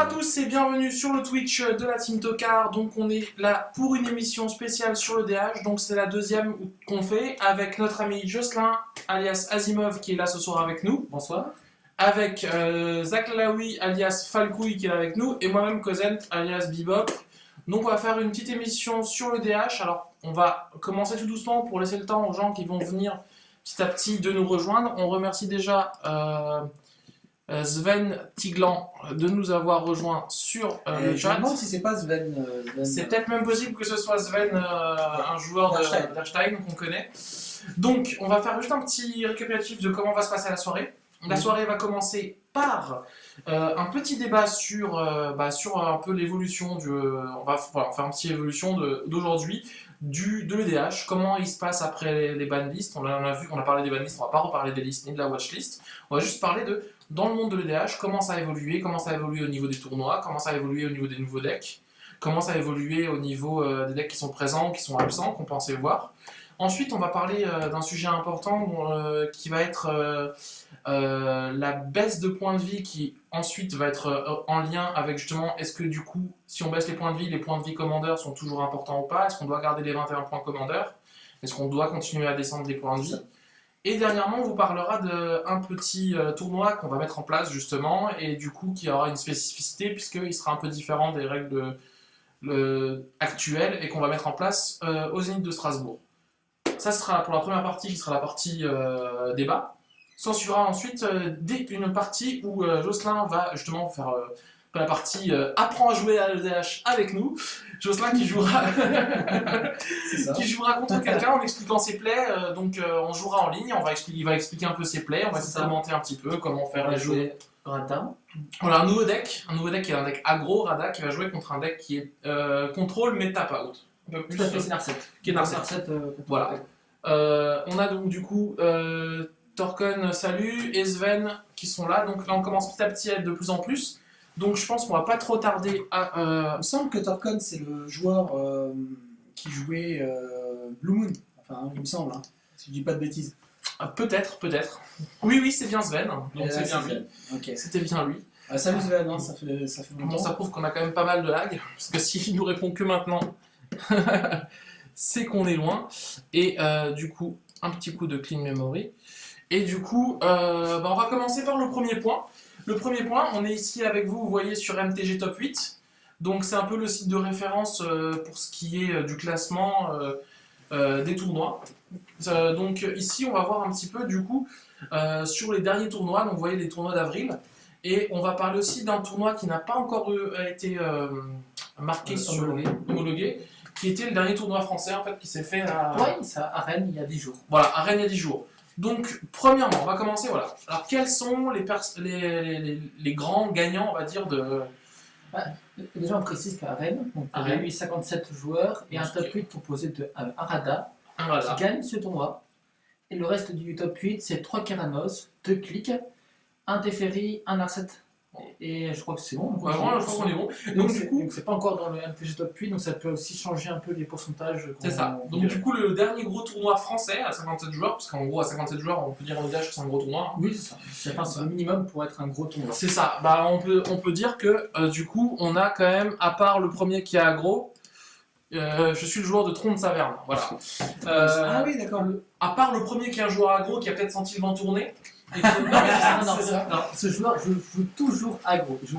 à tous et bienvenue sur le Twitch de la Team Tokar. Donc on est là pour une émission spéciale sur le DH. Donc c'est la deuxième qu'on fait avec notre ami Jocelyn alias Asimov qui est là ce soir avec nous. Bonsoir. Avec Zach Laoui alias Falcouille qui est là avec nous et moi-même Cosent alias Bebop. Donc on va faire une petite émission sur le DH. Alors on va commencer tout doucement pour laisser le temps aux gens qui vont venir petit à petit de nous rejoindre. On remercie déjà Sven Tiglan de nous avoir rejoint sur le Je chat. me demande si c'est pas Sven. C'est peut-être même possible que ce soit Sven, un joueur d'Arstein qu'on connaît. Donc, on va faire juste un petit récapitulatif de comment va se passer la soirée. La soirée va commencer par un petit débat sur un peu l'évolution du. On va faire une petite évolution d'aujourd'hui de l'EDH, comment il se passe après les banlists. On a parlé des banlists, on va pas reparler des listes ni de la watchlist. On va juste parler de, dans le monde de l'EDH, comment ça a évolué au niveau des tournois, comment ça a évolué au niveau des nouveaux decks, comment ça a évolué au niveau des decks qui sont présents, qui sont absents, qu'on pensait voir. Ensuite, on va parler d'un sujet important qui va être la baisse de points de vie qui ensuite va être en lien avec justement est-ce que du coup, si on baisse les points de vie commandeurs sont toujours importants ou pas? Est-ce qu'on doit garder les 21 points commandeurs? Est-ce qu'on doit continuer à descendre les points de vie? Et dernièrement, on vous parlera d'un petit tournoi qu'on va mettre en place justement et du coup qui aura une spécificité puisqu'il sera un peu différent des règles actuelles et qu'on va mettre en place au Zénith de Strasbourg. Ça sera pour la première partie qui sera la partie débat. S'ensuivra ensuite une partie où Jocelyn va justement faire la partie apprend à jouer à l'EDH avec nous. Jocelyn qui jouera qui jouera contre quelqu'un en expliquant ses plays. Donc on jouera en ligne, il va expliquer un peu ses plays, on va commenter un petit peu comment faire les jeux. Rada. Voilà un nouveau deck qui est un deck aggro Rada qui va jouer contre un deck qui est contrôle mais tap out. Tout à fait, c'est Narset. Qui est Narset. Voilà. On a donc du coup Torken, salut, et Sven qui sont là. Donc là, on commence petit à petit à être de plus en plus. Donc je pense qu'on va pas trop tarder à. Il me semble que Torken, c'est le joueur qui jouait Blue Moon. Enfin, il me semble, hein, si je dis pas de bêtises. Peut-être. Oui, c'est bien Sven. Donc c'est bien lui. Okay. C'était bien lui. Salut Sven, hein, ça fait longtemps. Bon, ça prouve qu'on a quand même pas mal de lag. Parce que s'il nous répond que maintenant, c'est qu'on est loin. Et du coup, un petit coup de clean memory. Et du coup, on va commencer par le premier point. Le premier point, on est ici avec vous voyez, sur MTG Top 8. Donc c'est un peu le site de référence pour ce qui est du classement des tournois. Donc ici, on va voir un petit peu du coup sur les derniers tournois. Donc vous voyez les tournois d'avril. Et on va parler aussi d'un tournoi qui n'a pas encore été marqué homologué, qui était le dernier tournoi français en fait, qui s'est fait à Rennes il y a 10 jours. Voilà, à Rennes il y a 10 jours. Donc, premièrement, on va commencer, voilà. Alors, quels sont les grands gagnants, on va dire, de... Déjà, on précise qu'à Rennes, il y a eu 57 joueurs et un top 8 composé de Arada qui gagne ce tournoi. Et le reste du top 8, c'est 3 Keranos, 2 Click, un Teferi, un Narset. Et je crois que c'est bon. Ouais, vraiment, je crois qu'on est bon. Donc, du coup, c'est pas encore dans le MTG Top 8, donc ça peut aussi changer un peu les pourcentages. C'est ça. Donc, du coup, le dernier gros tournoi français à 57 joueurs, parce qu'en gros, à 57 joueurs, on peut dire en ODH que c'est un gros tournoi. Hein. Oui, c'est ça. C'est le minimum pour être un gros tournoi. C'est ça. On peut dire que, du coup, on a quand même, à part le premier qui est aggro, je suis le joueur de Tronc de Saverne. Voilà. Ah oui, d'accord. À part le premier qui est un joueur aggro qui a peut-être senti le vent tourner. Non, ce joueur joue toujours aggro. Il joue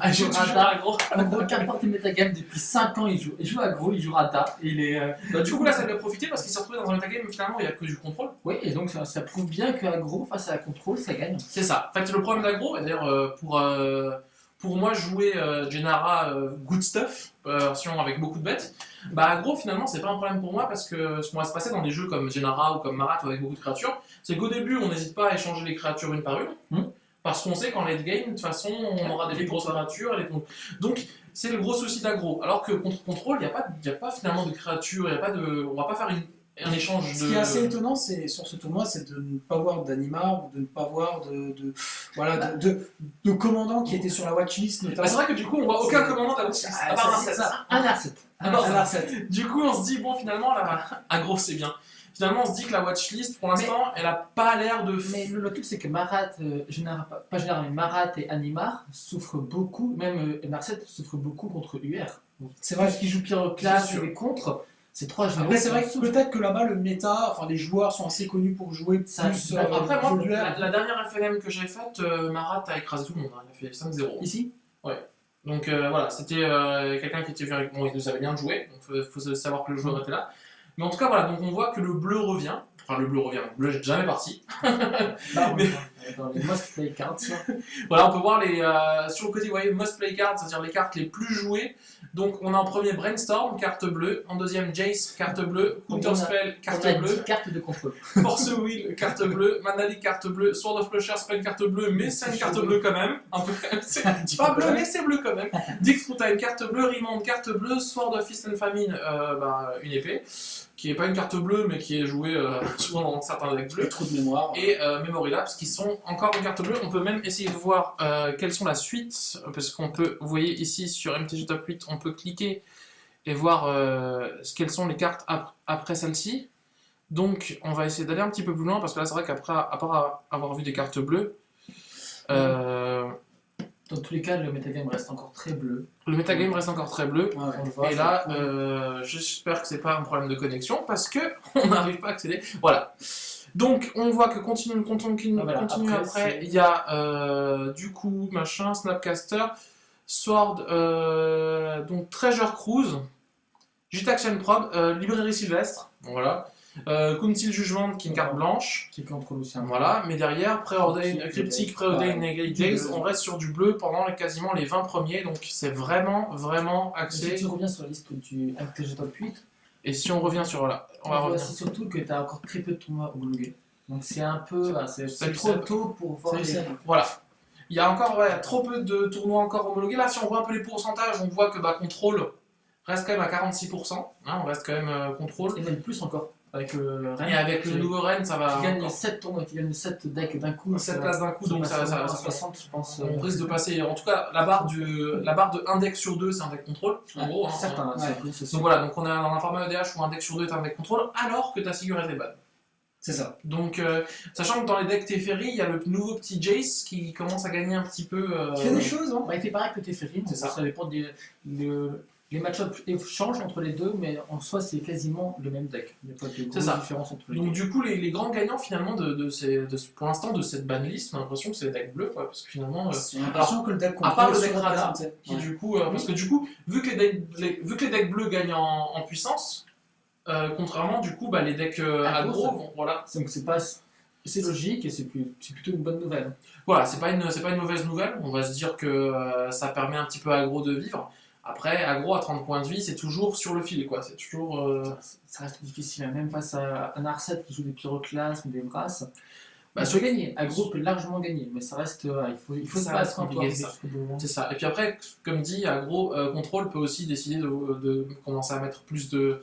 aggro. En gros, qu'importe le metagame, depuis 5 ans, il joue aggro, il joue Rata. Du coup, là, ça lui a profité parce qu'il s'est retrouvé dans un metagame où finalement il n'y a que du contrôle. Oui, et donc ça prouve bien que aggro face à la contrôle, ça gagne. C'est ça. En fait, le problème d'aggro, d'ailleurs, pour moi, jouer Gennara Good Stuff, version avec beaucoup de bêtes, aggro, finalement, c'est pas un problème pour moi parce que ce qu'on va se passer dans des jeux comme Gennara ou comme Marat avec beaucoup de créatures, c'est qu'au début, on n'hésite pas à échanger les créatures une par une, parce qu'on sait qu'en late game, de toute façon, on aura des grosses créatures. Donc, c'est le gros souci d'aggro. Alors que contre contrôle, il n'y a pas finalement de créatures, on va pas faire un échange de... Ce qui est assez étonnant sur ce tournoi, c'est de ne pas voir d'Animar, ou de ne pas voir de commandant qui était sur la watchlist. C'est vrai que du coup, on voit aucun commandant de la watchlist, à part un Narset. Du coup, on se dit, bon, finalement, là, aggro, c'est bien. finalement on se dit que la watchlist pour l'instant elle a pas l'air de... Mais le truc c'est que Marat, pas généralement, mais Marat et Animar souffrent beaucoup, même Narset souffre beaucoup contre UR. C'est vrai. Parce qu'ils jouent Pyroclast et les contre, c'est 3 généraux. Après c'est vrai que peut-être que là-bas le méta, enfin les joueurs sont assez connus pour jouer Ça, plus... Après moi, UR. la dernière FNM que j'ai faite, Marat a écrasé tout le monde, hein. Il a fait 5-0. Ici. Donc voilà, c'était quelqu'un qui était venu avec moi, il savait bien jouer, donc il faut savoir que le joueur était là. Mais en tout cas voilà, donc on voit que le bleu revient. Enfin le bleu est jamais parti. Mais... Dans les must play cards. Voilà, on peut voir les sur le côté, vous voyez, must play cards, c'est-à-dire les cartes les plus jouées. Donc on a en premier Brainstorm, carte bleue, en deuxième Jace, carte bleue, Counterspell, carte bleue, 10 cartes de contrôle. Force Will, carte bleue, Mandali, carte bleue, Sword of Plowshare, c'est pas une carte bleue, mais c'est une carte bleue quand même. Un peu, c'est pas bleu, mais c'est bleu quand même. Dix Fruta, une carte bleue, Remand, carte bleue, Sword of Fist and Famine, une épée, qui est pas une carte bleue, mais qui est jouée souvent dans certains decks bleus. Trou de mémoire. Et Memory Lapse, qui sont encore une carte bleue. On peut même essayer de voir quelles sont la suite, parce qu'on peut, vous voyez ici sur MTG Top 8, on peut cliquer et voir quelles sont les cartes après celle-ci. Donc on va essayer d'aller un petit peu plus loin, parce que là c'est vrai qu'après, à part avoir vu des cartes bleues, dans tous les cas, le metagame reste encore très bleu. Le metagame reste encore très bleu. Ouais, on le voit, et là, j'espère que c'est pas un problème de connexion, parce que on n'arrive pas à accéder. Voilà. Donc on voit que continue après, il y a du coup machin, Snapcaster, Sword, donc Treasure Cruise, Jitaxian Probe, Librairie Sylvestre, voilà. Council Judgment qui est une carte blanche, qui contrôle aussi un voilà, mais derrière Cryptic, Preordain et Great Days, on reste sur du bleu pendant quasiment les 20 premiers, donc c'est vraiment axé. Si tu reviens sur la liste du MTG Top 8, et si on revient sur là, on va revenir. C'est surtout que tu as encore très peu de tournois homologués. Donc c'est un peu, c'est trop tôt pour voir les... Voilà. Il y a encore trop peu de tournois encore homologués. Là, si on voit un peu les pourcentages, on voit que Control reste quand même à 46%. Hein, on reste quand même Control. Et même plus encore. Avec le Rennes. Et avec le nouveau Rennes, ça va. Qui gagne 7 tournois, qui gagne 7 decks d'un coup. 7 places d'un coup, donc ça 60, je pense. On risque de passer. En tout cas, la barre de 1 deck sur 2, c'est un deck contrôle. En gros. Certains. Donc voilà, donc on a dans un format EDH où un deck sur 2 est un deck contrôle, alors que ta figure est ban. C'est ça. Donc, sachant que dans les decks Teferi, il y a le nouveau petit Jace qui commence à gagner un petit peu. Il fait des choses, hein. Il fait pareil que Teferi, c'est ça. Ça dépend les match-ups changent entre les deux, mais en soi c'est quasiment le même deck. Il n'y a pas de grosse différence entre les deux. Donc du coup, les grands gagnants finalement pour l'instant de cette banlist, on a l'impression que c'est les decks bleus, quoi, parce que finalement... J'ai l'impression que le deck à part le deck Rada, qui du coup... parce que du coup, vu que les decks bleus gagnent en puissance, contrairement du coup, les decks aggro, voilà. Donc c'est logique et c'est plutôt une bonne nouvelle. Voilà, c'est pas une mauvaise nouvelle, on va se dire que ça permet un petit peu à aggro de vivre. Après, aggro à 30 points de vie, c'est toujours sur le fil, quoi. C'est toujours. Ça reste difficile, même face à un Narset qui joue des pyroclasmes, des brasses. Il peut gagner. Aggro peut largement gagner, mais ça reste. Il faut se battre encore. C'est ça. Et puis après, comme dit, aggro contrôle peut aussi décider de commencer à mettre plus de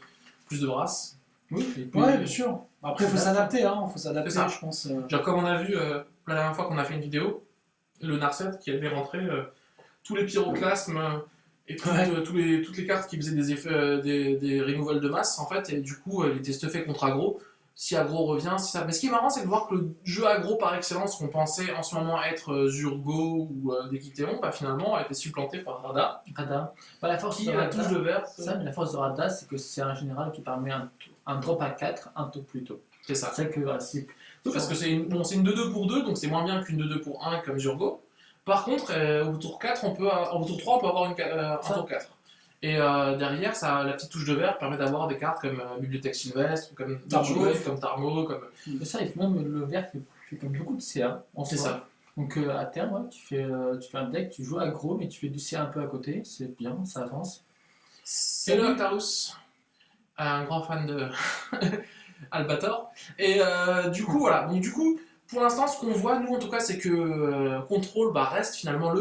brasses. Oui, bien sûr. Après, il faut s'adapter, je pense. Genre, comme on a vu la dernière fois qu'on a fait une vidéo, le Narset qui avait rentré tous les pyroclasmes. Et toutes les cartes qui faisaient des effets, des removals de masse, en fait, et du coup, il était stuffé contre aggro. Si aggro revient, si ça. Mais ce qui est marrant, c'est de voir que le jeu aggro par excellence, qu'on pensait en ce moment être Zurgo ou Dekitéon, finalement, a été supplanté par Rada. La force qui est la touche de vert. Mais la force de Rada, c'est que c'est un général qui permet un drop à 4 un tour plus tôt. C'est ça. C'est que parce que c'est une 2-2 pour 2, donc c'est moins bien qu'une 2-2 pour 1 comme Zurgo. Par contre, au tour 4, au tour 3, on peut avoir un tour 4. Et derrière, la petite touche de vert permet d'avoir des cartes comme Bibliothèque Sylvestre, comme Tarmo, comme... Mais ça, et même le vert fait comme beaucoup de CA. C'est ça. Donc à terme, tu fais un deck, tu joues aggro, mais tu fais du CA un peu à côté, c'est bien, ça avance. Hello Actarus, un grand fan de Albator. Et du coup, voilà. Donc du coup... Pour l'instant, ce qu'on voit, nous en tout cas, c'est que Control reste finalement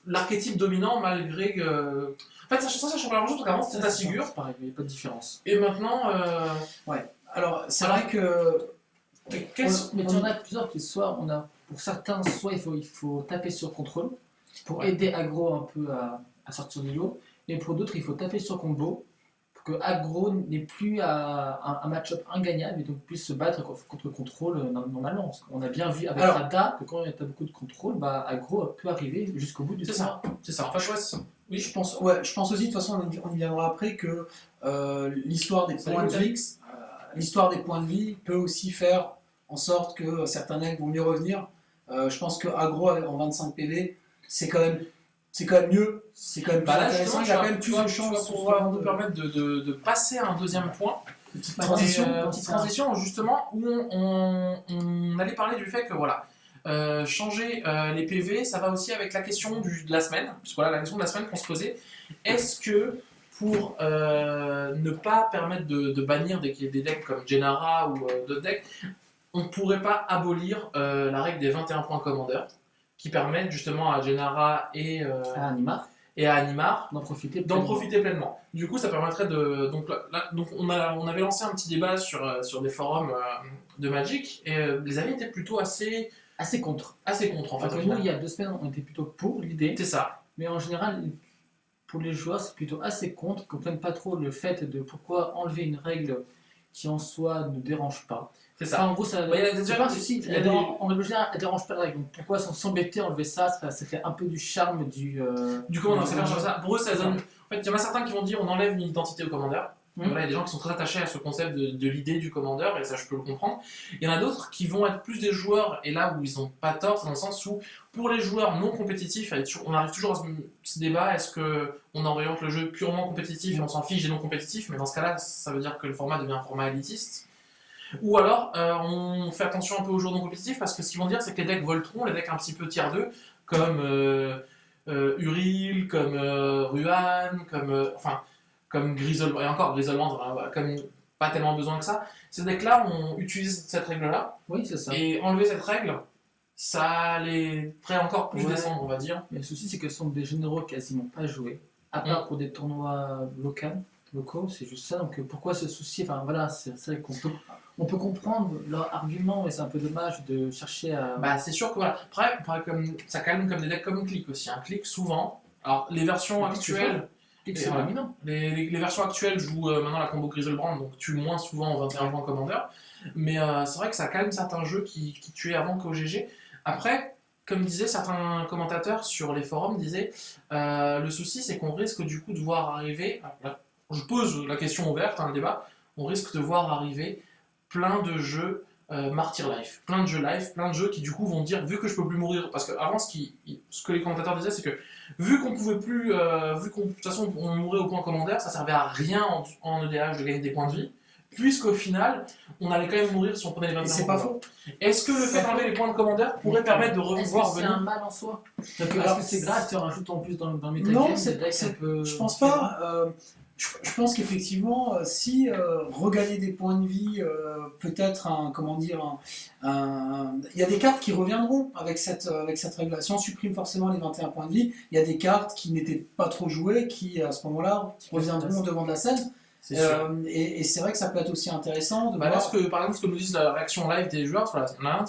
l'archétype dominant malgré que. En fait, ça change pas grand-chose parce qu'avant c'était ta figure. C'est pareil, il n'y a pas de différence. Et maintenant. Ouais. Alors, c'est vrai que. Mais tu en as plusieurs qui pour certains, soit il faut taper sur Control pour aider aggro un peu à sortir du lot, et pour d'autres, il faut taper sur combo pour que Aggro n'est plus à un match-up ingagnable et donc puisse se battre contre contrôle normalement. Parce qu'on a bien vu avec Rada que quand il y a beaucoup de contrôle, Aggro peut arriver jusqu'au bout du tournoi. C'est ça. Enfin, c'est ça. Oui, je pense aussi, de toute façon, on y viendra après, que l'histoire des points de vie peut aussi faire en sorte que certains decks vont mieux revenir. Je pense que Aggro en 25 PV, c'est quand même mieux, c'est quand même plus intéressant, il y a quand même plus de chances. Pour pouvoir nous permettre de passer à un deuxième point. Petite transition justement où on allait parler du fait que voilà, changer les PV, ça va aussi avec la question de la semaine, puisque voilà la question de la semaine qu'on se posait. Est-ce que pour ne pas permettre de bannir des decks comme Gennara ou d'autres decks, on ne pourrait pas abolir la règle des 21 points commandeurs qui permettent justement à Gennara et à Animar d'en profiter pleinement. Du coup, ça permettrait de... Donc on avait lancé un petit débat sur des forums de Magic, et les avis étaient plutôt assez contre. Assez contre, en fait. Nous, il y a 2 semaines, on était plutôt pour l'idée. C'est ça. Mais en général, pour les joueurs, c'est plutôt assez contre, qu'ils ne comprennent pas trop le fait de pourquoi enlever une règle qui en soi ne dérange pas. C'est ça. Enfin, en gros, ça c'est pas un souci. En règle générale, elle ne dérange pas la règle. Donc pourquoi s'embêter à enlever ça, ça fait un peu du charme du commandeur. Ça. Pour eux, ça donne. En fait, il y en a certains qui vont dire on enlève une identité au commandeur. Voilà, il y a des gens qui sont très attachés à ce concept de l'idée du commandeur, et ça je peux le comprendre. Il y en a d'autres qui vont être plus des joueurs, et là où ils n'ont pas tort, c'est dans le sens où pour les joueurs non compétitifs, on arrive toujours à ce débat, est-ce qu'on oriente le jeu purement compétitif et on s'en fiche des non compétitifs, mais dans ce cas-là, ça veut dire que le format devient un format élitiste. Ou alors, on fait attention un peu aux joueurs non compétitifs, parce que ce qu'ils vont dire, c'est que les decks Voltron, les decks un petit peu tier 2, comme Uril, comme Ruan, comme Griselbrand, et encore Griselbrand, comme pas tellement besoin que ça. Ces decks-là, on utilise cette règle-là. Oui, c'est ça. Et enlever cette règle, ça les ferait encore plus descendre, on va dire. Mais le souci, c'est que ce sont des généraux quasiment pas joués, à part pour des tournois locaux, c'est juste ça. Donc pourquoi se soucier? Enfin voilà, c'est vrai qu'on peut comprendre leur argument, mais c'est un peu dommage de chercher à. C'est sûr que voilà. Après, ça calme comme des decks comme Click aussi. Un Click, souvent. Alors, les versions actuelles. C'est dominant. Les versions actuelles jouent maintenant la combo Griselbrand, donc tue moins souvent en 21 points commandeur. Mais c'est vrai que ça calme certains jeux qui tuaient avant qu'au GG. Après, comme disaient certains commentateurs sur les forums, disaient le souci c'est qu'on risque du coup de voir arriver. Je pose la question ouverte, le débat. On risque de voir arriver plein de jeux Martyr Life, plein de jeux live, plein de jeux qui du coup vont dire, vu que je peux plus mourir, parce que avant ce que les commentateurs disaient, c'est que vu qu'on pouvait plus, de toute façon on mourait au point commandeur, ça servait à rien en EDH de gagner des points de vie, puisqu'au final on allait quand même mourir si on prenait les 21 points. C'est pas faux. Est-ce que le fait d'enlever les points de commandeur pourrait permettre de revoir venir? C'est un mal en soi. Est-ce que c'est grave si on rajoute en plus dans le métagame? Non, je pense pas. Je pense qu'effectivement, si regagner des points de vie, peut-être il y a des cartes qui reviendront avec cette règle-là. Si on supprime forcément les 21 points de vie, il y a des cartes qui n'étaient pas trop jouées, qui à ce moment-là reviendront au devant de la scène. Et c'est vrai que ça peut être aussi intéressant de voir. Là, par exemple, ce que nous disent la réaction live des joueurs, voilà,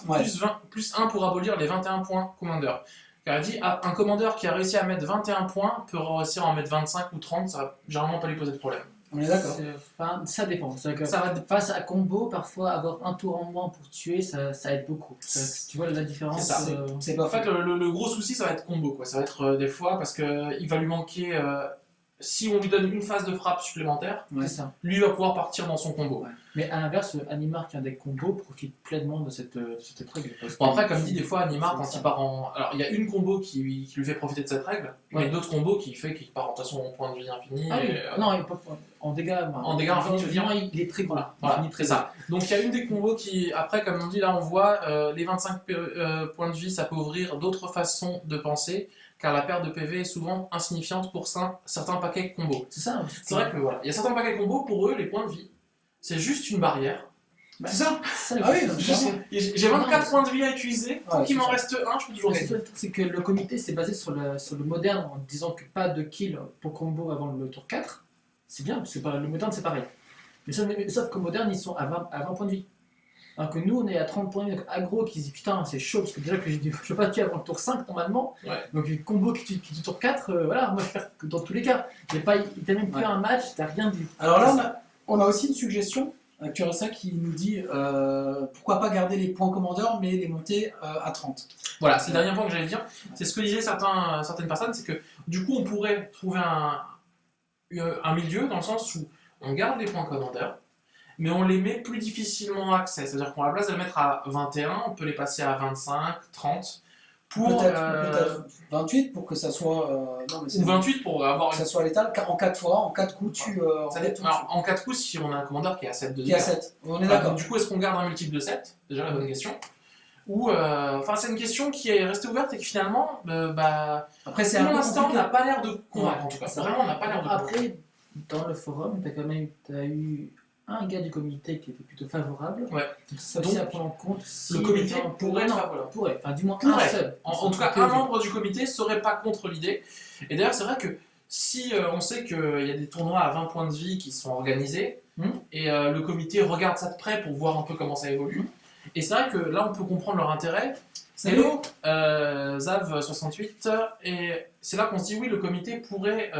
on a plus 1 pour abolir les 21 points commandeur. Car elle dit un commandeur qui a réussi à mettre 21 points peut réussir à en mettre 25 ou 30, ça va généralement pas lui poser de problème. On est d'accord. Ça dépend. Face à combo, parfois avoir un tour en moins pour tuer, ça aide beaucoup. Tu vois la différence? C'est ça. C'est pas en fait le gros souci, ça va être combo, quoi. Ça va être des fois parce qu'il va lui manquer. Si on lui donne une phase de frappe supplémentaire, lui va pouvoir partir dans son combo. Ouais. Mais à l'inverse, Animar qui a des combos profite pleinement de cette règle. Après, comme dit des fois, Animar quand il part en. Alors il y a une combo qui lui fait profiter de cette règle, mais d'autres combos qui fait qu'il part de toute façon en point de vie infini. Non, en dégâts. En dégâts infinis, je veux dire. Il est très gros. Voilà, c'est ça. Donc il y a une des combos qui, après, comme on dit, là on voit les 25 points de vie, ça peut ouvrir d'autres façons de penser. Car la perte de PV est souvent insignifiante pour certains paquets combo. C'est ça. C'est vrai que voilà, il y a certains paquets combo, pour eux, les points de vie, c'est juste une barrière. C'est ça. J'ai 24 points de vie à utiliser, tant qu'il m'en reste un, je peux toujours gagner. C'est que le comité s'est basé sur le moderne en disant que pas de kill pour combo avant le tour 4. C'est bien, le moderne c'est pareil. Mais sauf que moderne, ils sont à 20 points de vie. Alors que nous, on est à 30 points de vie, donc aggro qui se dit putain, c'est chaud parce que déjà que je peux pas tuer avant le tour 5 normalement. Ouais. Donc une combo qui tue tour 4, voilà, moi je perds que dans tous les cas. Il t'a même plus un match, t'as rien du. Alors là, on a aussi une suggestion. Curessa qui nous dit pourquoi pas garder les points commandeurs mais les monter à 30. Voilà, c'est le dernier point que j'allais dire. C'est ce que disaient certaines personnes, c'est que du coup on pourrait trouver un milieu dans le sens où on garde les points commandeurs, mais on les met plus difficilement à accès. C'est-à-dire qu'à la place de les mettre à 21, on peut les passer à 25, 30, pour... Peut-être 28 pour que ça soit... non, mais ou 28 pour avoir... Que ça soit létal, en 4 fois, en 4 coups, tu... en 4 coups, si on a un commandeur qui est à 7 de dégâts. Qui est à 7, on est d'accord. Du coup, est-ce qu'on garde un multiple de 7 ? Déjà la bonne question. Ou... Enfin, c'est une question qui est restée ouverte et qui finalement... Après, c'est pour l'instant, on n'a pas l'air de convaincre, en tout cas. Vraiment, on n'a pas l'air de convaincre. Après, dans le forum, t'as eu un gars du comité qui était plutôt favorable. Ouais. Ça aussi à prendre en compte. Si le comité pourrait être favorable. Pourrait. Enfin, du moins pourrait. Un seul. En tout cas, un membre du comité serait pas contre l'idée. Et d'ailleurs, c'est vrai que si on sait qu'il y a des tournois à 20 points de vie qui sont organisés, et le comité regarde ça de près pour voir un peu comment ça évolue, et c'est vrai que là, on peut comprendre leur intérêt. Hello, Zav68, et c'est là qu'on se dit oui, le comité pourrait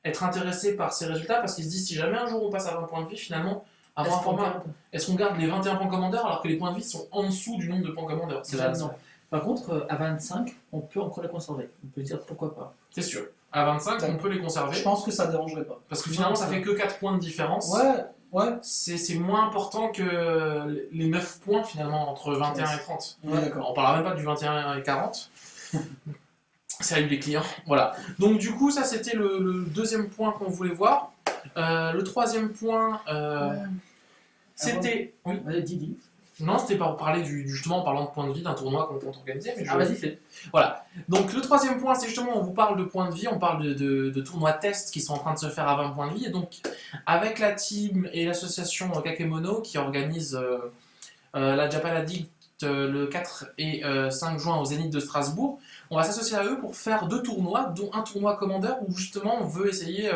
être intéressé par ces résultats parce qu'ils se disent si jamais un jour on passe à 20 points de vie, finalement, avoir un format, est-ce qu'on garde les 21 points commandeurs alors que les points de vie sont en dessous du nombre de points commandeurs? Non. Par contre, à 25, on peut encore les conserver. On peut se dire pourquoi pas. C'est sûr. À 25, on peut les conserver. Je pense que ça dérangerait pas. Parce que finalement, ça fait que 4 points de différence. Ouais. C'est moins important que les 9 points finalement entre 21 et 30. Ouais, d'accord. On parlera même pas du 21 et 40. Ça aide les clients. Voilà. Donc du coup, ça c'était le deuxième point qu'on voulait voir. Le troisième point, c'était... Oui, Didi. Non, c'était pour parler justement en parlant de points de vie d'un tournoi qu'on compte organiser. Mais vas-y, fais. Voilà. Donc le troisième point, c'est justement, on vous parle de points de vie, on parle de tournois tests qui sont en train de se faire à 20 points de vie. Et donc, avec la team et l'association Kakemono qui organise la Japan Addict le 4 et 5 juin au Zénith de Strasbourg, on va s'associer à eux pour faire 2 tournois, dont un tournoi commandeur où justement on veut essayer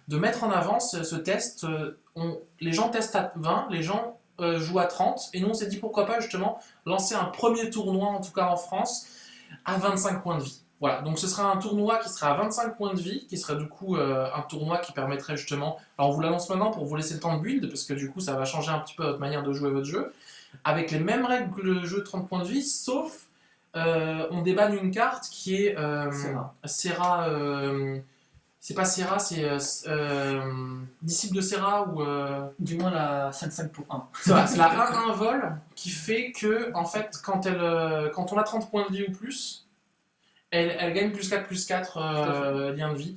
de mettre en avant ce test. Les gens testent à 20, les gens jouent à 30, et nous on s'est dit pourquoi pas justement lancer un premier tournoi, en tout cas en France, à 25 points de vie. Voilà, donc ce sera un tournoi qui sera à 25 points de vie, qui serait du coup un tournoi qui permettrait justement... Alors on vous l'annonce maintenant pour vous laisser le temps de build, parce que du coup ça va changer un petit peu votre manière de jouer votre jeu, avec les mêmes règles que le jeu 30 points de vie, sauf on débanne une carte qui est Serra... c'est pas Serra, c'est disciple de Serra ou... Du moins la 5-5 pour 1. C'est vrai, c'est la 1-1 vol qui fait que, en fait, quand on a 30 points de vie ou plus, elle gagne plus 4 liens de vie.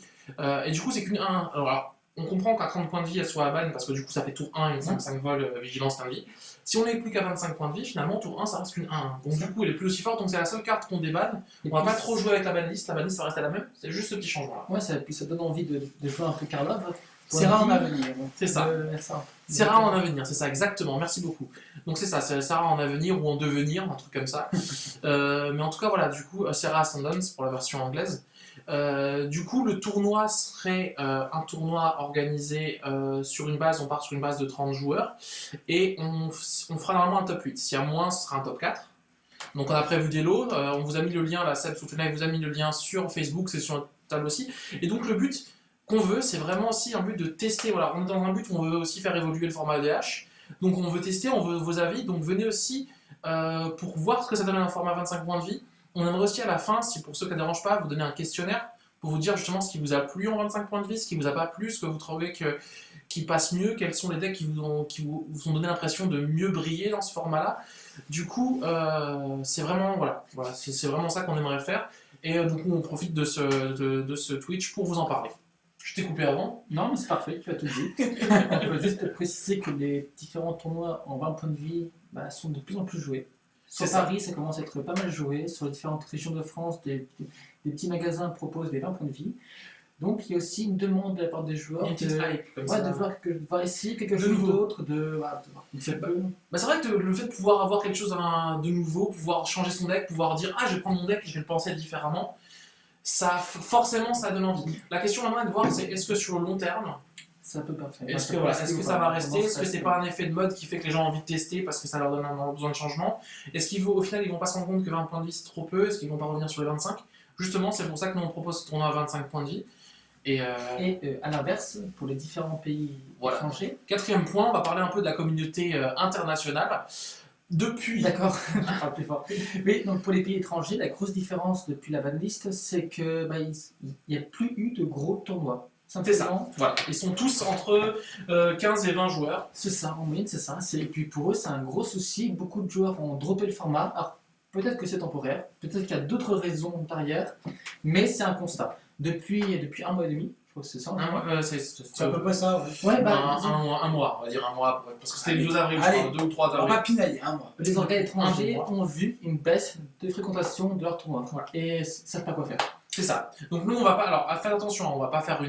Et du coup, c'est qu'une 1. Alors, on comprend qu'à 30 points de vie, elle soit à ban parce que du coup, ça fait tour 1, une 5-5 vol, vigilance, liens de vie. Si on n'est plus qu'à 25 points de vie, finalement, tour 1, ça reste qu'une 1. Donc, du coup, elle est plus aussi forte. Donc, c'est la seule carte qu'on débanne. On va pas trop jouer avec la banlist. La banlist, ça reste la même. C'est juste ce petit changement-là. Ouais, ça donne envie de jouer un peu Karlov. Serra en avenir. C'est ça. Serra en avenir, c'est ça, exactement. Merci beaucoup. Donc, c'est ça, c'est Serra en avenir ou en devenir, un truc comme ça. Mais en tout cas, voilà, du coup, Serra Ascendance pour la version anglaise. Du coup, le tournoi serait un tournoi organisé sur une base, on part sur une base de 30 joueurs et on fera normalement un top 8. S'il y a moins, ce sera un top 4. Donc on a prévu des lots, on vous a mis le lien, la Seb Soutenay vous a mis le lien sur Facebook, c'est sur notre table aussi. Et donc le but qu'on veut, c'est vraiment aussi un but de tester. Voilà, on est dans un but où on veut aussi faire évoluer le format ADH. Donc on veut tester, on veut vos avis, donc venez aussi pour voir ce que ça donne un format 25 points de vie. On aimerait aussi à la fin, si pour ceux qui ne dérangent pas, vous donner un questionnaire pour vous dire justement ce qui vous a plu en 25 points de vie, ce qui vous a pas plu, ce que vous trouvez qui passe mieux, quels sont les decks qui vous ont donné l'impression de mieux briller dans ce format-là. Du coup, c'est vraiment, voilà c'est vraiment ça qu'on aimerait faire. Et du coup, on profite de ce Twitch pour vous en parler. Je t'ai coupé avant. Non, mais c'est parfait, tu as tout dit. On peut juste préciser que les différents tournois en 20 points de vie sont de plus en plus joués. Sur Paris, ça commence à être pas mal joué. Sur les différentes régions de France, des petits magasins proposent des 20 points de vie. Donc il y a aussi une demande de la part des joueurs de voir ici quelque chose d'autre. C'est vrai que le fait de pouvoir avoir quelque chose de nouveau, pouvoir changer son deck, pouvoir dire je vais prendre mon deck et je vais le penser différemment, forcément ça donne envie. La question maintenant est de voir, c'est est-ce que sur le long terme, Ça peut pas faire. Est-ce que ça va rester? Est-ce que c'est pas un effet de mode qui fait que les gens ont envie de tester parce que ça leur donne un besoin de changement? Est-ce qu'au final ils vont pas se rendre compte que 20 points de vie c'est trop peu? Est-ce qu'ils vont pas revenir sur les 25? Justement, c'est pour ça que nous on propose ce tournoi à 25 points de vie. Et à l'inverse, pour les différents pays étrangers. 4e point, on va parler un peu de la communauté internationale. Depuis. D'accord, je parle plus fort. Mais donc pour les pays étrangers, la grosse différence depuis la banlist, c'est que il n'y a plus eu de gros tournois. C'est ça. Voilà. Ils sont tous entre 15 et 20 joueurs. C'est ça, en moyenne, c'est ça. Et puis pour eux, c'est un gros souci. Beaucoup de joueurs ont droppé le format. Alors peut-être que c'est temporaire, peut-être qu'il y a d'autres raisons derrière, mais c'est un constat. Depuis un mois et demi. C'est ça. C'est à peu près ça. Ouais, un mois, on va dire un mois, parce que c'était le 12 avril, je crois, 2 ou 3 avril. On va pinailler, un mois. Les organes étrangers ont vu une baisse de fréquentation de leur tournoi et ne savent pas quoi faire. C'est ça. Donc nous, on va pas. Alors, faites attention, on va pas faire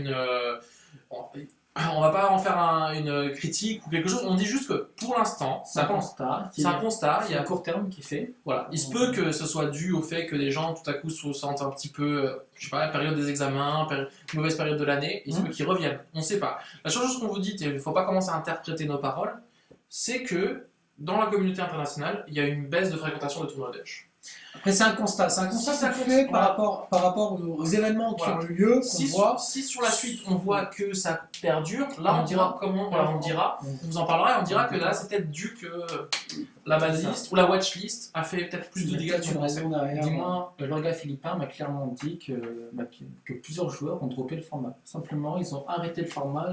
on va pas en faire une critique ou quelque chose. On dit juste que pour l'instant, c'est un constat. C'est un constat. Il y a un court terme qui est fait. Voilà. Il se peut que ce soit dû au fait que les gens tout à coup se sentent un petit peu, je sais pas, la période des examens, mauvaise période de l'année. Il se peut qu'ils reviennent. On sait pas. La seule chose qu'on vous dit, et il faut pas commencer à interpréter nos paroles, c'est que dans la communauté internationale, il y a une baisse de fréquentation de tournois d'Edge. Après, c'est un constat fait par rapport aux événements qui ont eu lieu. Si sur la suite on voit que ça perdure, là on dira comment, on vous en parlera et on dira que là c'est peut-être dû que la banlist ou la watchlist a fait peut-être plus de dégâts sur le Dis-moi, l'orga philippin m'a clairement dit que plusieurs joueurs ont droppé le format. Simplement, ils ont arrêté le format,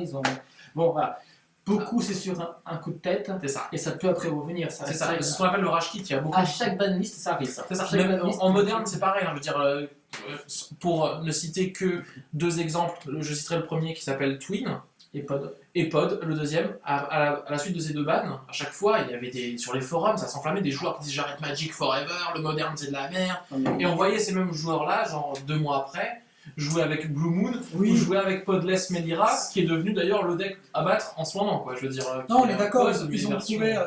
Bon, voilà. Beaucoup, c'est sur un coup de tête, et ça peut après revenir. C'est ça, c'est ce qu'on appelle le rage kit. Il y a beaucoup à chaque banlist, ça arrive. Ça. Même en moderne, c'est pareil. Je veux dire, pour ne citer que 2 exemples, je citerai le premier qui s'appelle Twin et Pod. Le deuxième, à la suite de ces 2 bans, à chaque fois, il y avait sur les forums, ça s'enflammait des joueurs qui disaient j'arrête Magic forever, le moderne c'est de la merde. Et on voyait ces mêmes joueurs-là, genre 2 mois après, jouer avec Blue Moon ou jouer avec Podless Medira, qui est devenu d'ailleurs le deck à battre en ce moment, quoi. Je veux dire. Non, on est d'accord. Ils ont trouvé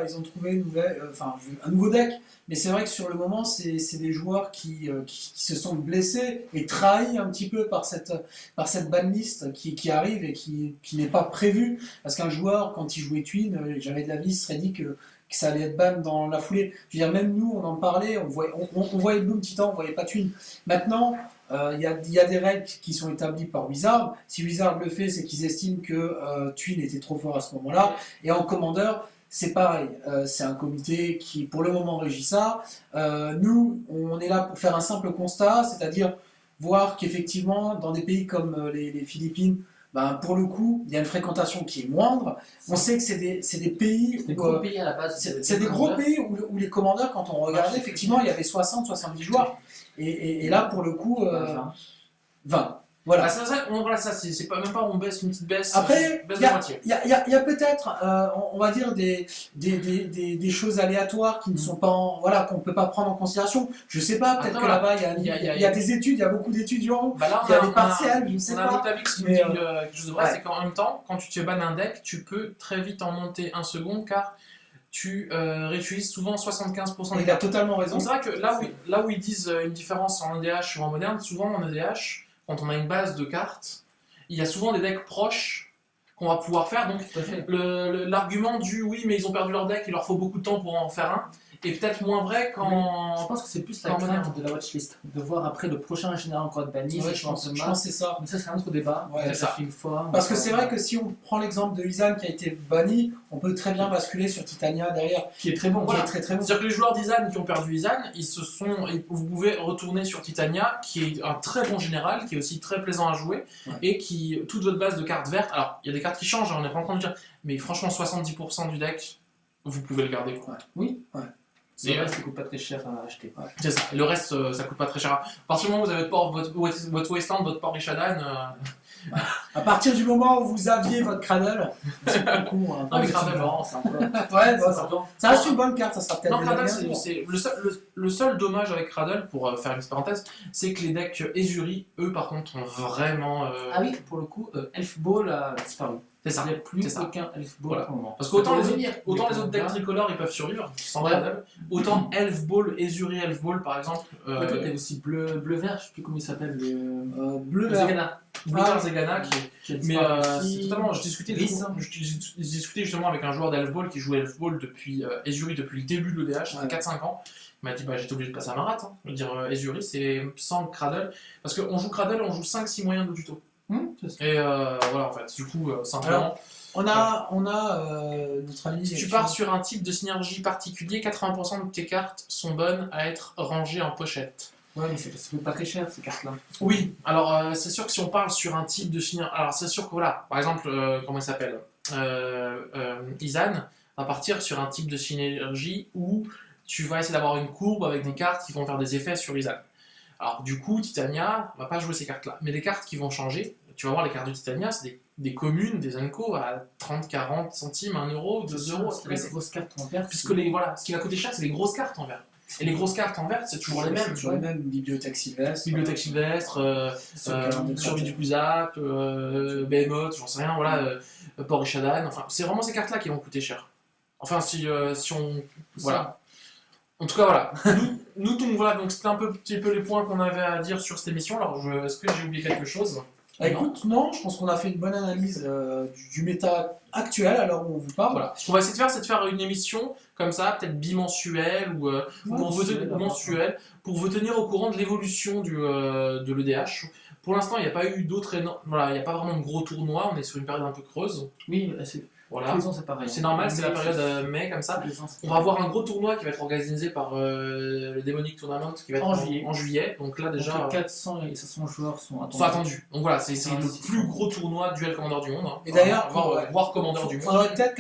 un nouveau deck, mais c'est vrai que sur le moment, c'est des joueurs qui se sont blessés et trahis un petit peu par cette banlist qui arrive et qui n'est pas prévue, parce qu'un joueur, quand il jouait Twin, j'avais de l'avis, serait dit que ça allait être ban dans la foulée. Je veux dire, même nous, on en parlait, on voyait Bloom Titan, on voyait pas Twin. Maintenant, il y a des règles qui sont établies par Wizard. Si Wizard le fait, c'est qu'ils estiment que Twin était trop fort à ce moment-là. Et en Commander, c'est pareil. C'est un comité qui, pour le moment, régit ça. Nous, on est là pour faire un simple constat, c'est-à-dire voir qu'effectivement, dans des pays comme les Philippines, pour le coup, il y a une fréquentation qui est moindre. On sait que c'est des pays où, gros pays à la base. C'est des gros pays où les commandeurs, quand on regardait, effectivement, il y avait 60-70 joueurs. Et là, pour le coup, 20. Voilà. Ça, c'est pas même pas on baisse une petite baisse. Après, il y a peut-être, on va dire, des choses aléatoires qui ne sont pas, qu'on ne peut pas prendre en considération. Je sais pas, peut-être que là-bas, il y a des études, il y a beaucoup d'étudiants, il y a des partiels, je ne sais pas. On a un Boutavix qui nous dit quelque chose de vrai, c'est qu'en même temps, quand tu te bannes un deck, tu peux très vite en monter un second, car tu réutilises souvent 75% des Il a totalement raison. C'est vrai que là où ils disent une différence en EDH ou en moderne, souvent en EDH, quand on a une base de cartes, il y a souvent des decks proches qu'on va pouvoir faire. Donc l'argument du oui, mais ils ont perdu leur deck, il leur faut beaucoup de temps pour en faire un, est peut-être moins vrai quand. Je pense que c'est plus la crainte de la watchlist, de voir après le prochain général encore de banni. Je pense que c'est ça. Mais ça, c'est un autre débat. Ça fait une fois. Parce que c'est vrai que si on prend l'exemple de Izan qui a été banni, on peut très bien basculer sur Titania derrière, qui est très bon. Qui est très bon. C'est-à-dire que les joueurs d'Izan qui ont perdu Izan, vous pouvez retourner sur Titania, qui est un très bon général, qui est aussi très plaisant à jouer, et qui, toute votre base de cartes vertes, alors il y a des cartes qui changent, on n'est pas en train de dire, mais franchement 70% du deck, vous pouvez le garder. Quoi. Oui. Le reste, ça coûte pas très cher à acheter. C'est ça. Le reste, ça coûte pas très cher. À partir du moment où vous avez votre Wasteland, votre port Rishadan. À partir du moment où vous aviez votre Cradle, c'est pas con. Non, mais Cradle, c'est un peu. Ça reste une bonne carte, ça sera peut-être. Non, Cradle, c'est le seul dommage avec Cradle, pour faire une petite parenthèse, c'est que les decks Ezuri, eux, par contre, ont vraiment. Ah oui, pour le coup, Elf Ball a disparu. C'est ça. Il n'y a plus C'est ça. aucun Elf Ball Voilà. pour le moment. Parce qu'autant les Mais autres pour decks le tricolores ils peuvent survivre, sans problème. Autant Elf Ball, Ezuri Elf Ball par exemple. Toi, t'as aussi bleu-vert, je sais plus comment il s'appelle. Bleu-vert. Zegana. Bleu-vert Zegana qui Mais mais c'est totalement. Je discutais justement avec un joueur d'Elf Ball qui joue Elf Ball depuis Ezuri depuis le début de l'ODH, ça fait 4-5 ans. Il m'a dit bah j'étais obligé de passer à Marat. Hein. Je veux dire Ezuri c'est sans Cradle. Parce qu'on joue Cradle, on joue 5-6 moyens de tuto. Et voilà en fait, du coup simplement. Alors, on a notre ami. Si tu pars sur un type de synergie particulier, 80% de tes cartes sont bonnes à être rangées en pochette. Ouais, mais ça coûte pas très cher ces cartes-là. Oui, alors c'est sûr que si on parle sur un type de synergie. Alors c'est sûr que voilà, par exemple, comment il s'appelle Izan va partir sur un type de synergie où tu vas essayer d'avoir une courbe avec des cartes qui vont faire des effets sur Izan. Alors du coup, Titania va pas jouer ces cartes-là. Mais les cartes qui vont changer, tu vas voir les cartes de Titania, c'est des communes, des Enco à 30, 40 centimes, 1 euro, 2 euros. C'est les grosses cartes en vert. Puisque ce qui va coûter cher, c'est les grosses cartes en vert. Et les grosses cartes en vert, c'est toujours les mêmes. C'est toujours les mêmes. Bibliothèque Sylvestre. Bibliothèque Sylvestre, Survie du Kuzap, Behemoth, j'en sais rien, voilà, Port Ishadan. Enfin, c'est vraiment ces cartes-là qui vont coûter cher. Enfin, si on. Voilà. En tout cas, voilà. nous donc, voilà, donc c'était un petit peu les points qu'on avait à dire sur cette émission. Alors, est-ce que j'ai oublié quelque chose ? Écoute, non, je pense qu'on a fait une bonne analyse du méta actuel à l'heure où on vous parle. Voilà. Ce qu'on va essayer de faire, c'est de faire une émission comme ça, peut-être bimensuelle ou mensuelle, pour vous tenir au courant de l'évolution de l'EDH. Pour l'instant, il n'y a pas eu d'autres voilà, il n'y a pas vraiment de gros tournois, on est sur une période un peu creuse. Oui, c'est... Voilà. Tous les ans, c'est pareil. C'est normal, c'est la période mai comme ça. On va avoir un gros tournoi qui va être organisé par le Demonic Tournament qui va être en juillet. Donc là déjà. Donc 400 et 500 joueurs sont attendus. Donc voilà, c'est le plus gros tournoi duel commandeur du monde. Hein. Et d'ailleurs, voir commandeur du monde. Faudrait peut-être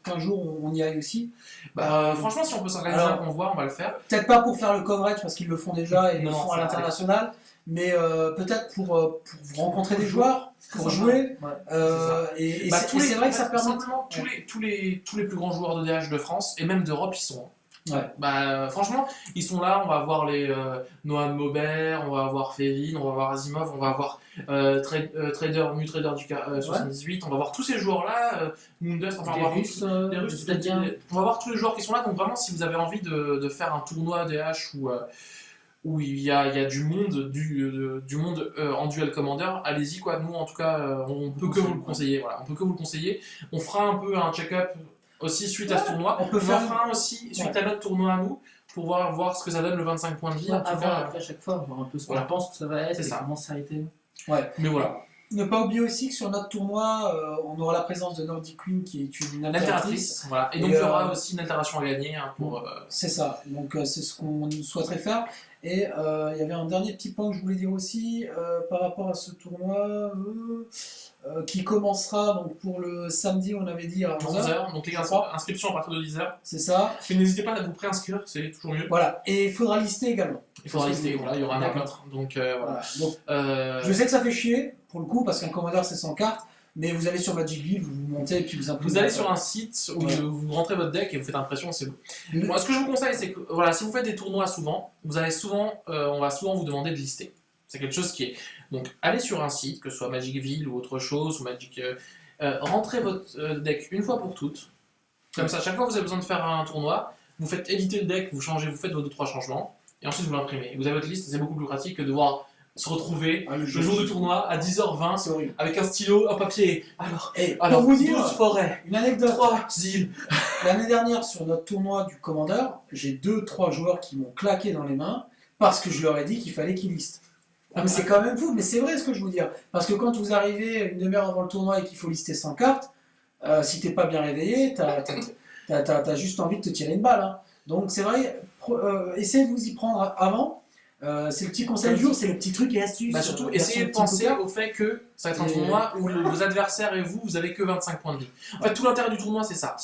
qu'un jour on y aille aussi. Franchement, si on peut s'organiser un convoi, on va le faire. Peut-être pas pour faire le coverage parce qu'ils le font déjà et ils le font à l'international. Mais peut-être pour rencontrer des joueurs, pour jouer. Et c'est vrai que ça permet. Simplement, tous les plus grands joueurs de DH de France et même d'Europe, ils sont. Ouais. Franchement, ils sont là. On va avoir les Noam Maubert, on va avoir Fevin, on va avoir Asimov, on va avoir Trader du 78. On va voir tous ces joueurs-là, Mundust, enfin, les Russes, on va voir tous les joueurs qui sont là. Donc vraiment, si vous avez envie de faire un tournoi DH où il y a du monde, du monde en duel commander, allez-y quoi. Nous en tout cas, on peut que vous le conseiller. Voilà, on peut que vous le conseiller. On fera un peu un check-up aussi suite à ce tournoi. On fera un aussi suite à notre tournoi à nous pour voir ce que ça donne le 25 points de vie. Après à chaque fois, voir un peu ce qu'on pense que ça va être, comment ça a été. Ouais. Mais voilà. Ne pas oublier aussi que sur notre tournoi, on aura la présence de Nordic Queen qui est une altératrice. Voilà. Et donc il y aura aussi une altération à gagner. C'est ça. Donc c'est ce qu'on souhaiterait faire. Et il y avait un dernier petit point que je voulais dire aussi par rapport à ce tournoi qui commencera donc pour le samedi, on avait dit à 11h. Donc les inscriptions à partir de 10h. C'est ça. Et n'hésitez pas à vous préinscrire, c'est toujours mieux. Voilà. Et il faudra lister également. Il faudra lister, voilà, il y aura un arbitre. Donc voilà. Donc, je sais que ça fait chier pour le coup parce qu'un commandeur c'est 100 cartes. Mais vous allez sur Magic Leap, vous montez et puis vous imprimez. Vous allez sur un site où vous rentrez votre deck et vous faites impression, c'est beau. Moi, ce que je vous conseille, c'est que voilà, si vous faites des tournois souvent, on va souvent vous demander de lister. C'est quelque chose qui est. Donc, allez sur un site, que ce soit Magicville ou autre chose, ou Magic. Rentrez votre deck une fois pour toutes. Comme ça, chaque fois que vous avez besoin de faire un tournoi, vous faites éditer le deck, vous changez, vous faites vos 2-3 changements, et ensuite vous l'imprimez. Vous avez votre liste, c'est beaucoup plus pratique que de devoir se retrouver le jour du tournoi à 10h20 avec un stylo, un papier. Alors pour vous dire, 12 forêts, une anecdote. 3 îles. L'année dernière, sur notre tournoi du commandeur, j'ai 2-3 joueurs qui m'ont claqué dans les mains parce que je leur ai dit qu'il fallait qu'ils listent. Mais c'est quand même fou, mais c'est vrai ce que je veux dire. Parce que quand vous arrivez une demi-heure avant le tournoi et qu'il faut lister 100 cartes, si t'es pas bien réveillé, t'as juste envie de te tirer une balle. Hein. Donc c'est vrai, essayez de vous y prendre avant. C'est le petit conseil du jour, c'est le petit truc et astuce. Surtout, essayez de penser au fait que ça va être un tournoi où vos adversaires et vous avez que 25 points de vie. En fait, tout l'intérêt du tournoi, c'est ça.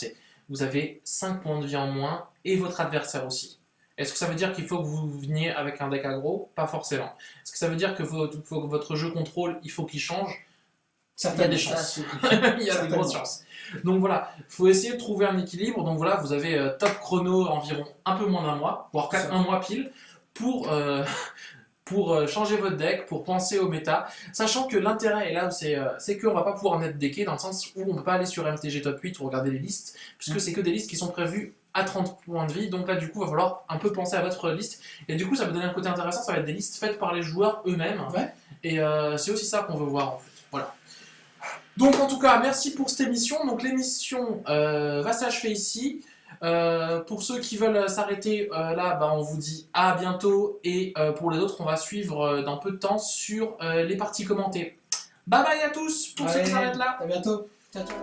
Vous avez 5 points de vie en moins et votre adversaire aussi. Est-ce que ça veut dire qu'il faut que vous veniez avec un deck aggro ? Pas forcément. Est-ce que ça veut dire que votre jeu contrôle, il faut qu'il change ? Il y a des chances. Il y a des grosses chances. Donc voilà, il faut essayer de trouver un équilibre. Donc voilà, vous avez top chrono environ un peu moins d'un mois, voire un mois pile, pour pour changer votre deck, pour penser au méta, sachant que l'intérêt, et là c'est qu'on va pas pouvoir net decker dans le sens où on peut pas aller sur MTG Top 8 ou regarder les listes, puisque c'est que des listes qui sont prévues à 30 points de vie, donc là du coup il va falloir un peu penser à votre liste, et du coup ça va donner un côté intéressant, ça va être des listes faites par les joueurs eux-mêmes, et c'est aussi ça qu'on veut voir en fait, voilà. Donc en tout cas, merci pour cette émission, donc l'émission va s'achever ici. Pour ceux qui veulent s'arrêter là, on vous dit à bientôt, et pour les autres on va suivre dans peu de temps sur les parties commentées. Bye bye à tous pour ceux qui s'arrêtent là. À bientôt. Ciao ciao.